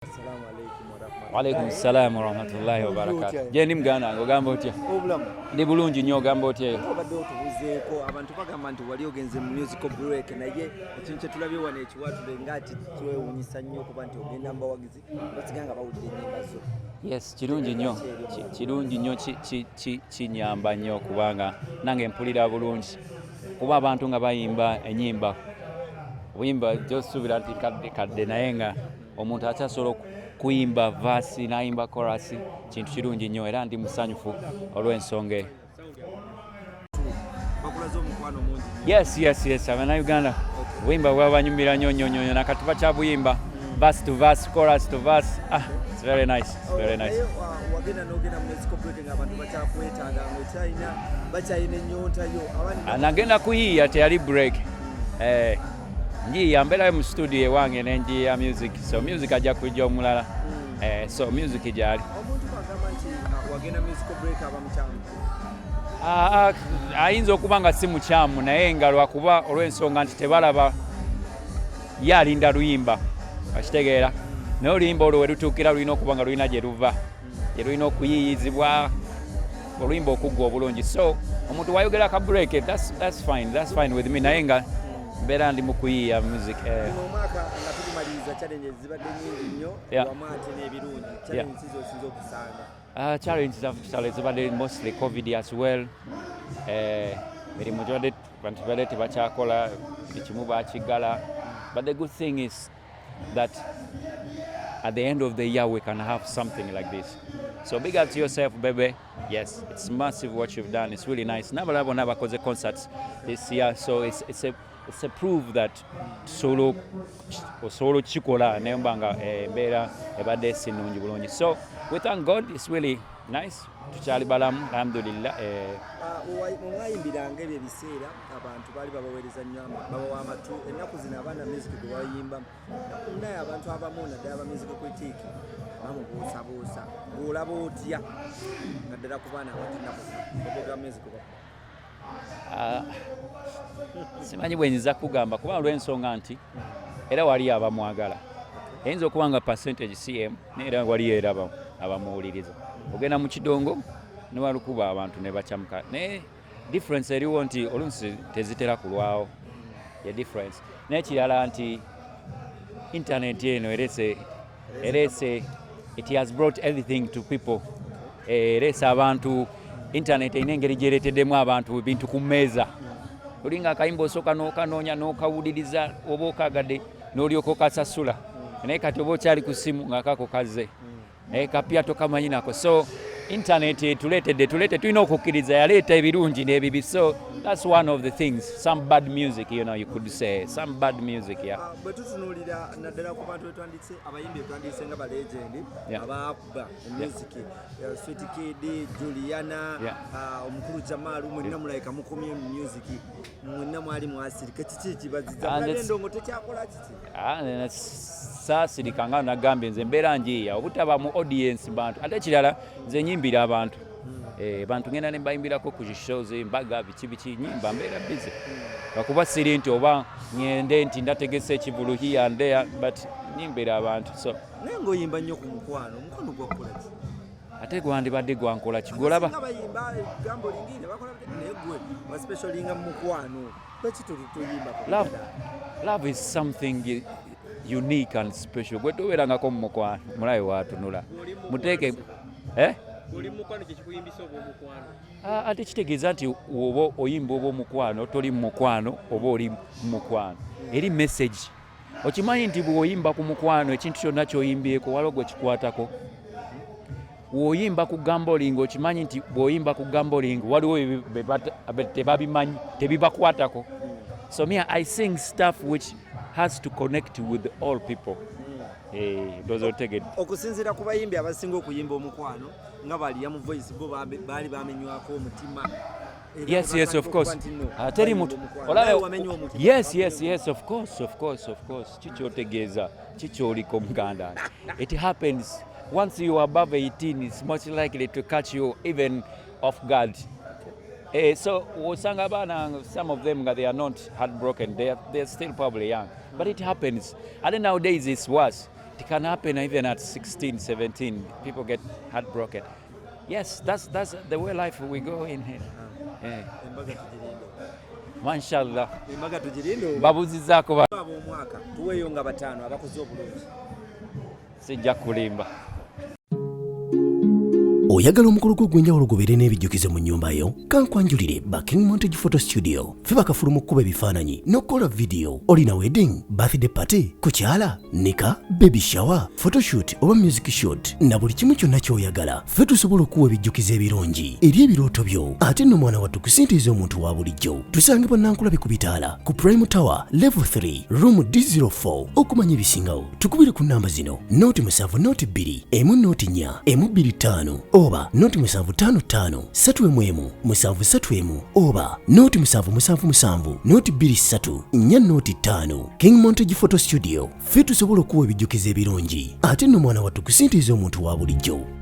Assalamu alaikum warahmatullahi. Wa alaikum salaam warahmatullahi wabarakatuh. Je, ni muganda ng'ogamba otya? Obulamu. Ndi bulungi nnyo ogamba otya? Obadde otubuzeeko abantu bagamba nti wali ogenze mu musical break naye ekintu kye tulabye wano ekiwatule ng'ati twewuunyisa nnyo okuba nti ogenda mu bawagizi basiga nga bawulira ennyimba zo. Yes, kirungi nnyo. Kirungi nnyo kinyamba nnyo kubanga nange mpulira bulungi. Kuba abantu nga bayimba ennyimba. Obuyimba gy'osuubira nti kadde naye nga omuntu akyasobola kuyimba vaasi n'ayimba korasi kintu kirungi nnyo era ndi musanyufu olw'ensonga eyo. Bakulaze omukwano mungi. Yes, Abannayuganda obuyimba bwabanyumira nnyo nakati bakyabuyimba verse to verse, chorus to verse. It's very nice. Wagenda n'ogenda mu musical break ng'abantu bakyakwetaaga ng'okyalina bakyalina ennyonta yo. Nagenda kuyiiya teyali break. Njiya mbeerayo mu studio ewange nenjiya music, so music ajja kujja omulala. So music gyali. Omuntu bagamba nti wagenda musical break aba mukyamu. Ayinza okuba nga si mukyamu naye nga lwakuba olw'ensonga nti tebalaba ye alinda luyimba akitegeera naye oluyimba olwo we lutuukira lulina okuba nga lulina gye luva gye lulina okuyiiyizibwa oluyimba okuggwa obulungi. So omuntu wayogera ka break, that's fine with me naye nga mbeera ndi mu kuyiiya music. Omwaka nga tukumaliriza challenges zibadde nnyingi nnyo wamaate n'ebirungi challenges z'osinza okusanga. Challenges zibadde mostly COVID as well. Mirimu gyabadde bantu badde tebakyakola buli kimu bakiggala. But the good thing is that at the end of the year we can have something like this. So big up to yourself, baby. Yes, it's massive what you've done. It's really nice. Nabalabo nabakoze concerts this year, so it's a proof that solo chikola nembanga mbeera ebadde sinungi bulungi. So we thank God, it's really nice. Tukyali balamu alhamdulillah. Mwayimbiranga ebyo ebiseera abantu baali babaweereza nnyo babawa amatu ennaku zino abaana music gwe bayimba naye abantu abamu naddala ba music critique bamubuusabuusa ng'olaba otya naddala ku baana abatinnaku babega music simanyi bwe nyiza kugamba kuba olw'ensonga nti era wali abamwagala eyinza okuba nga percentage cm era wali era abamuwuliriza ogenda mu kidongo ne walukuba abantu ne bakyamuka naye difference eriwo nti oluusi tezitera kulwawo ye difference naye kirala nti internet eno erese it has brought everything to people. Erese abantu internet erina engeri gyereeteddemu abantu ebintu ku mmeeza olinga akayimba osooka n'okanoonya n'okawuliriza oba okaagadde n'olyoka okasasula naye kati oba okyali ku ssimu ng'akako kazze naye kapya tokamanyi nako. So internet tuleetedde tulina okukkiriza yaleeta ebirungi n'ebibi. So that's one of the things. Some bad music, you could say. Some bad music, bwe tutunuulira naddala ku bantu betwandise abayimbi betwandise nga balegendi abaakuba music Sweet Kid, Juliana, omukulu Jamal, mwenna mulayika mukomye mu music mwenna mwali mwasirika kiki kibazizza endongo tekyakola kiki saasirika nga nagambye nze mbeera njiiya obutaba mu audience bantu ate kirala nze nyimbira abantu bantu ngenda ne mbayimbirako ku shows mbaga biki nyimba mbeera busy lwakuba siri nti oba ngende nti ndategese ekivulu here and there but nyimbira abantu. So naye ng'oyimba nnyo ku mukwano gwakola ki ate gwandibadde gwankola kigolaba bayimba gambo lingine bakola naye gwe especially nga mu mukwano lwaki tuyimba love is something unique and special. Gwe tobeerangako mu mukwano mulayo waatunula muteeke oli mukwano kyekikuyimbisa oba omukwano ate kitegeeza nti oba oyimba oba omukwano toli mu mukwano oba oli mu mukwano eri message. Okimanyi nti bw'oyimba ku mukwano ekintu kyonna ky'oyimbyeko waliwo gwe kikwatako. Bw'oyimba ku gamboling okimanyi nti bw'oyimba ku gamboling waliwo tebabimanyi tebibakwatako. So me I sing stuff which has to connect with all people. Okusinziira ku bayimbi abasinga okuyimba omukwano nga bali ya mu voice bo baali bamenywako omutima. Yes, of course. Teri mutu yes, of course. Kikyotegeeza kikyoliko muganda. It happens once you are above 18, it's much likely to catch you even off guard. So osanga abaana, some of them they are not heartbroken, they're still probably young, but it happens. And then nowadays it's worse. It can happen even at 16, 17. People get heartbroken. Yes, that's the way life we go in here. Mashallah. Babuzizaako ab'omwaka tuweeyo nga 5 abakoze obulungi. Sijja kulimba. Oyagala omukolo gw'enjawulo gubeere n'ebijjukizo mu nnyumba yo? Kankwanjulire ba King Montage Photo Studio. Ffe bakafulu mu kkuba ebifaananyi n'okukola video. Olina wedding, birthday party, kukyala, nika, baby shower, photoshoot oba music shoot na buli kimu kyonna ky'oyagala. Ffe tusobola okuwa ebijjukizo ebirungi eri ebirooto byo. Ate nno mwana wattu kusintiiza omuntu wa bulijjo. Tusange Nankulabe ku Bitaala ku Prime Tower Level 3 Room D04. Okumanya ebisingawo tukubire ku namba zino: 0702 104 125 oba 0755 311 731 oba 0777 223 405. King Montage Photo Studio. Ffe tusobola okuwa ebijjukizo ebirungi ate nno mwana wattu kusintiiza omuntu wa bulijjo.